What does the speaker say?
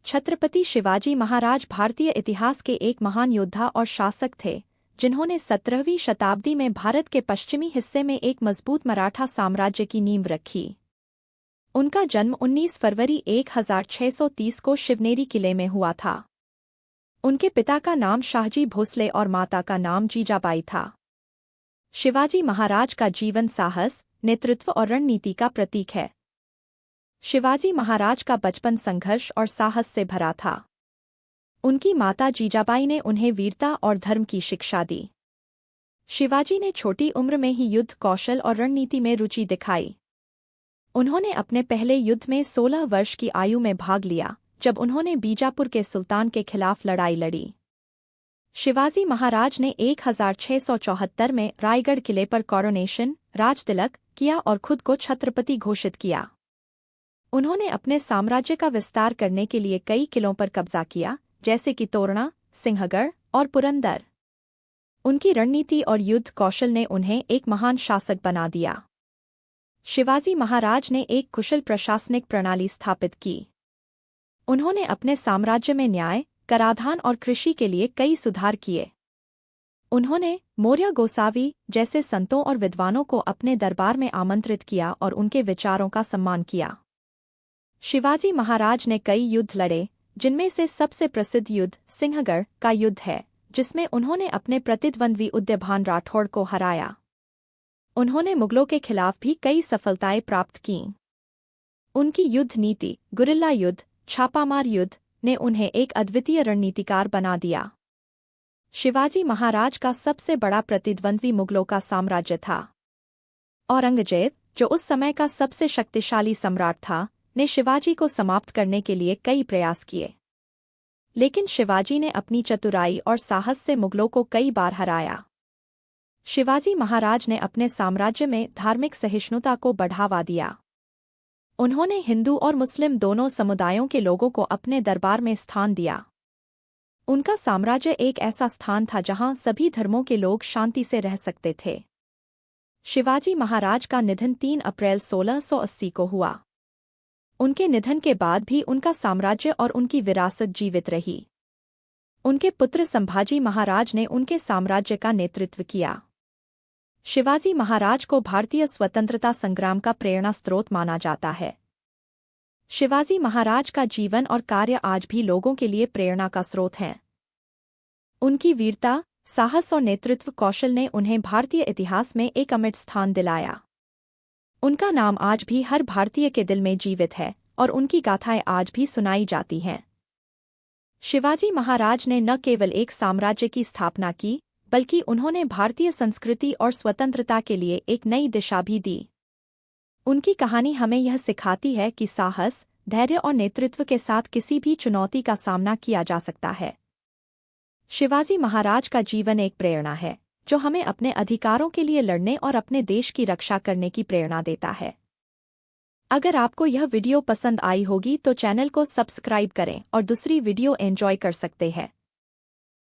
छत्रपति शिवाजी महाराज भारतीय इतिहास के एक महान योद्धा और शासक थे, जिन्होंने 17वीं शताब्दी में भारत के पश्चिमी हिस्से में एक मजबूत मराठा साम्राज्य की नींव रखी। उनका जन्म 19 फरवरी 1630 को शिवनेरी किले में हुआ था। उनके पिता का नाम शाहजी भोसले और माता का नाम जीजाबाई था। शिवाजी महाराज का जीवन साहस, नेतृत्व और रणनीति का प्रतीक है। शिवाजी महाराज का बचपन संघर्ष और साहस से भरा था। उनकी माता जीजाबाई ने उन्हें वीरता और धर्म की शिक्षा दी। शिवाजी ने छोटी उम्र में ही युद्ध कौशल और रणनीति में रुचि दिखाई। उन्होंने अपने पहले युद्ध में 16 वर्ष की आयु में भाग लिया, जब उन्होंने बीजापुर के सुल्तान के खिलाफ लड़ाई लड़ी। शिवाजी महाराज ने 1674 में रायगढ़ किले पर कॉरोनेशन, राजतिलक किया और खुद को छत्रपति घोषित किया। उन्होंने अपने साम्राज्य का विस्तार करने के लिए कई किलों पर कब्जा किया, जैसे कि तोरणा, सिंहगढ़ और पुरंदर। उनकी रणनीति और युद्ध कौशल ने उन्हें एक महान शासक बना दिया। शिवाजी महाराज ने एक कुशल प्रशासनिक प्रणाली स्थापित की। उन्होंने अपने साम्राज्य में न्याय, कराधान और कृषि के लिए कई सुधार किए। उन्होंने मौर्य गोसावी जैसे संतों और विद्वानों को अपने दरबार में आमंत्रित किया और उनके विचारों का सम्मान किया। शिवाजी महाराज ने कई युद्ध लड़े, जिनमें से सबसे प्रसिद्ध युद्ध सिंहगढ़ का युद्ध है, जिसमें उन्होंने अपने प्रतिद्वंद्वी उदयभान राठौड़ को हराया। उन्होंने मुगलों के खिलाफ भी कई सफलताएं प्राप्त कीं। उनकी युद्ध नीति, गुरिल्ला युद्ध, छापामार युद्ध ने उन्हें एक अद्वितीय रणनीतिकार बना दिया। शिवाजी महाराज का सबसे बड़ा प्रतिद्वंद्वी मुगलों का साम्राज्य था। औरंगजेब, जो उस समय का सबसे शक्तिशाली सम्राट था, ने शिवाजी को समाप्त करने के लिए कई प्रयास किए। लेकिन शिवाजी ने अपनी चतुराई और साहस से मुगलों को कई बार हराया। शिवाजी महाराज ने अपने साम्राज्य में धार्मिक सहिष्णुता को बढ़ावा दिया। उन्होंने हिंदू और मुस्लिम दोनों समुदायों के लोगों को अपने दरबार में स्थान दिया। उनका साम्राज्य एक ऐसा स्थान था जहां सभी धर्मों के लोग शांति से रह सकते थे। शिवाजी महाराज का निधन 3 अप्रैल 1680 को हुआ। उनके निधन के बाद भी उनका साम्राज्य और उनकी विरासत जीवित रही। उनके पुत्र संभाजी महाराज ने उनके साम्राज्य का नेतृत्व किया। शिवाजी महाराज को भारतीय स्वतंत्रता संग्राम का प्रेरणा स्रोत माना जाता है। शिवाजी महाराज का जीवन और कार्य आज भी लोगों के लिए प्रेरणा का स्रोत हैं। उनकी वीरता, साहस और नेतृत्व कौशल ने उन्हें भारतीय इतिहास में एक अमिट स्थान दिलाया। उनका नाम आज भी हर भारतीय के दिल में जीवित है और उनकी गाथाएं आज भी सुनाई जाती हैं। शिवाजी महाराज ने न केवल एक साम्राज्य की स्थापना की, बल्कि उन्होंने भारतीय संस्कृति और स्वतंत्रता के लिए एक नई दिशा भी दी। उनकी कहानी हमें यह सिखाती है कि साहस, धैर्य और नेतृत्व के साथ किसी भी चुनौती का सामना किया जा सकता है। शिवाजी महाराज का जीवन एक प्रेरणा है, जो हमें अपने अधिकारों के लिए लड़ने और अपने देश की रक्षा करने की प्रेरणा देता है। अगर आपको यह वीडियो पसंद आई होगी तो चैनल को सब्सक्राइब करें और दूसरी वीडियो एंजॉय कर सकते हैं।